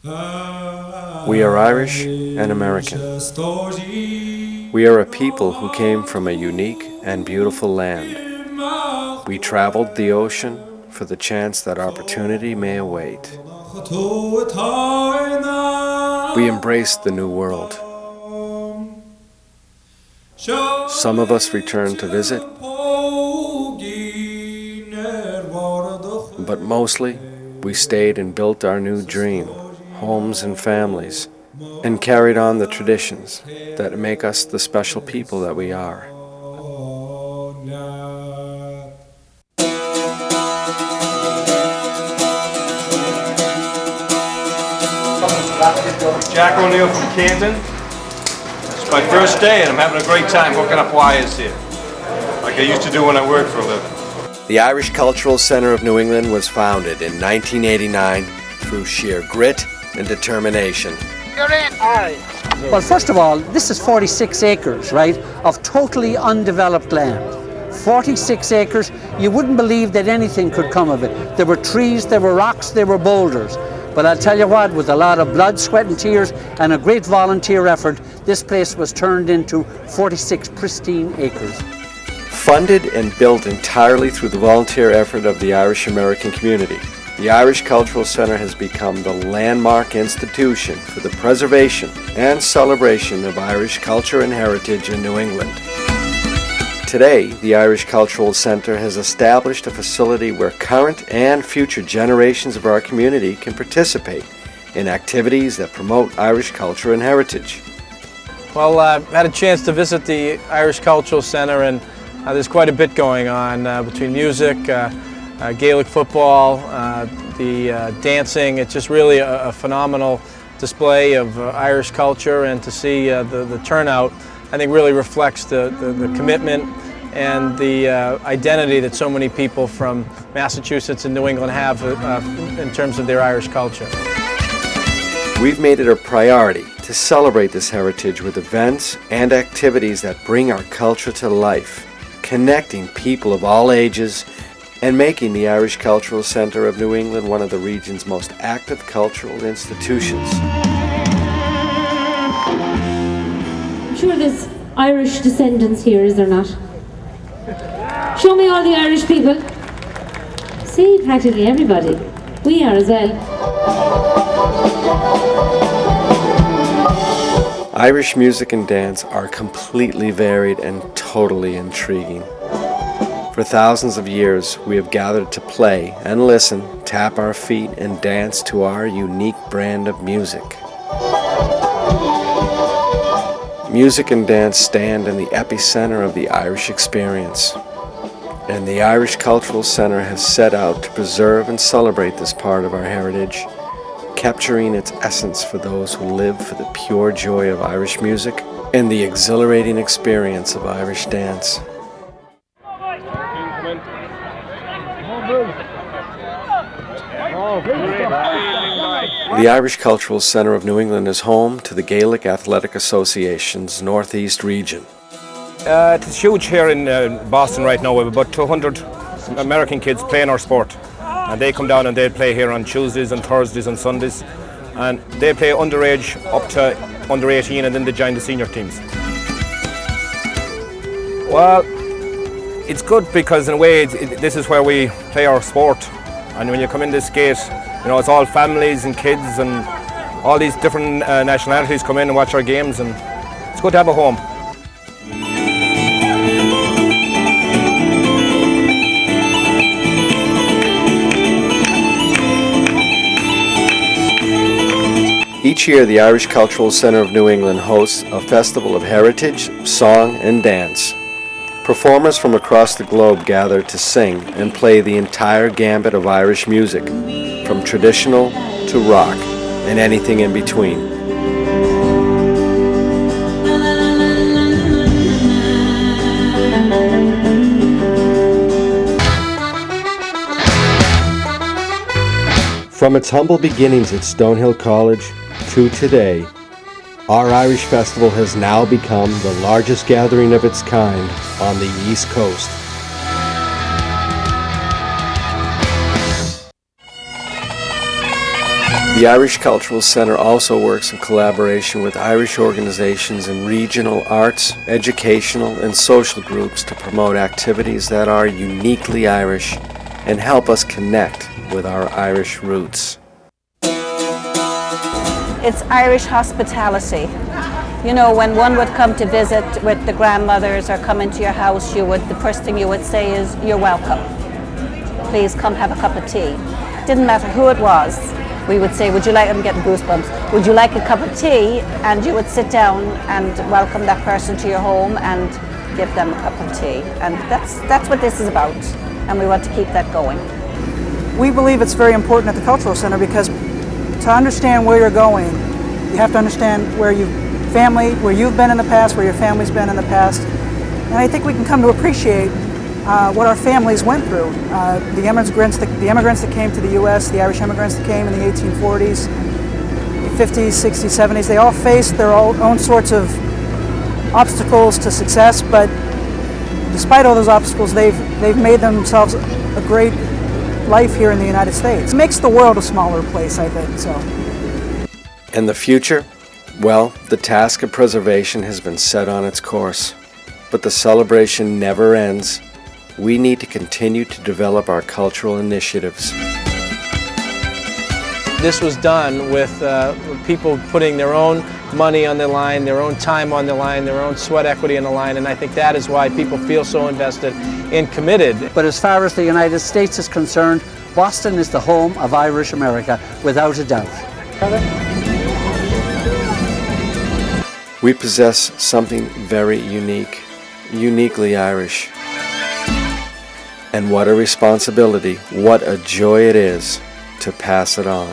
We are Irish and American. We are a people who came from a unique and beautiful land. We traveled the ocean for the chance that opportunity may await. We embraced the new world. Some of us returned to visit, but mostly we stayed and built our new dream, homes and families, and carried on the traditions that make us the special people that we are. Jack O'Neill from Canton. It's my first day and I'm having a great time hooking up wires here, like I used to do when I worked for a living. The Irish Cultural Centre of New England was founded in 1989 through sheer grit and determination. You're in. Aye. Well, first of all, this is 46 acres, right, of totally undeveloped land. 46 acres, you wouldn't believe that anything could come of it. There were trees, there were rocks, there were boulders. But I'll tell you what, with a lot of blood, sweat and tears and a great volunteer effort, this place was turned into 46 pristine acres. Funded and built entirely through the volunteer effort of the Irish American community, the Irish Cultural Centre has become the landmark institution for the preservation and celebration of Irish culture and heritage in New England. Today, the Irish Cultural Centre has established a facility where current and future generations of our community can participate in activities that promote Irish culture and heritage. Well, I've had a chance to visit the Irish Cultural Centre, and there's quite a bit going on between music, Gaelic football, the dancing. It's just really a phenomenal display of Irish culture, and to see the turnout, I think really reflects the commitment and the identity that so many people from Massachusetts and New England have in terms of their Irish culture. We've made it a priority to celebrate this heritage with events and activities that bring our culture to life, connecting people of all ages and making the Irish Cultural Centre of New England one of the region's most active cultural institutions. I'm sure there's Irish descendants here, is there not? Show me all the Irish people. See, practically everybody. We are as well. Irish music and dance are completely varied and totally intriguing. For thousands of years, we have gathered to play and listen, tap our feet, and dance to our unique brand of music. Music and dance stand in the epicenter of the Irish experience, and the Irish Cultural Centre has set out to preserve and celebrate this part of our heritage, capturing its essence for those who live for the pure joy of Irish music and the exhilarating experience of Irish dance. The Irish Cultural Centre of New England is home to the Gaelic Athletic Association's Northeast region. It's huge here in Boston right now. We have about 200 American kids playing our sport. And they come down and they play here on Tuesdays and Thursdays and Sundays. And they play underage up to under 18, and then they join the senior teams. Well, it's good because in a way this is where we play our sport. And when you come in this gate, you know, it's all families and kids and all these different nationalities come in and watch our games, and it's good to have a home. Each year, the Irish Cultural Centre of New England hosts a festival of heritage, song, and dance. Performers from across the globe gather to sing and play the entire gambit of Irish music, from traditional to rock and anything in between. From its humble beginnings at Stonehill College to today, our Irish Festival has now become the largest gathering of its kind on the East Coast. The Irish Cultural Centre also works in collaboration with Irish organizations and regional arts, educational, and social groups to promote activities that are uniquely Irish and help us connect with our Irish roots. It's Irish hospitality. You know, when one would come to visit with the grandmothers or come into your house, the first thing you would say is, "You're welcome. Please come have a cup of tea." Didn't matter who it was. We would say, "Would you like," I'm getting goosebumps, "Would you like a cup of tea?" And you would sit down and welcome that person to your home and give them a cup of tea. And that's what this is about. And we want to keep that going. We believe it's very important at the Cultural Center because to understand where you're going, you have to understand where you've been in the past, where your family's been in the past. And I think we can come to appreciate what our families went through. The immigrants that came to the U.S., the Irish immigrants that came in the 1840s, the 50s, 60s, 70s, they all faced their own sorts of obstacles to success, but despite all those obstacles, they've made themselves a great life here in the United States. It makes the world a smaller place, I think, so. And the future? Well, the task of preservation has been set on its course, but the celebration never ends. We need to continue to develop our cultural initiatives. This was done with people putting their own money on the line, their own time on the line, their own sweat equity on the line, and I think that is why people feel so invested and committed. But as far as the United States is concerned, Boston is the home of Irish America, without a doubt. We possess something very unique, uniquely Irish. And what a responsibility, what a joy it is to pass it on.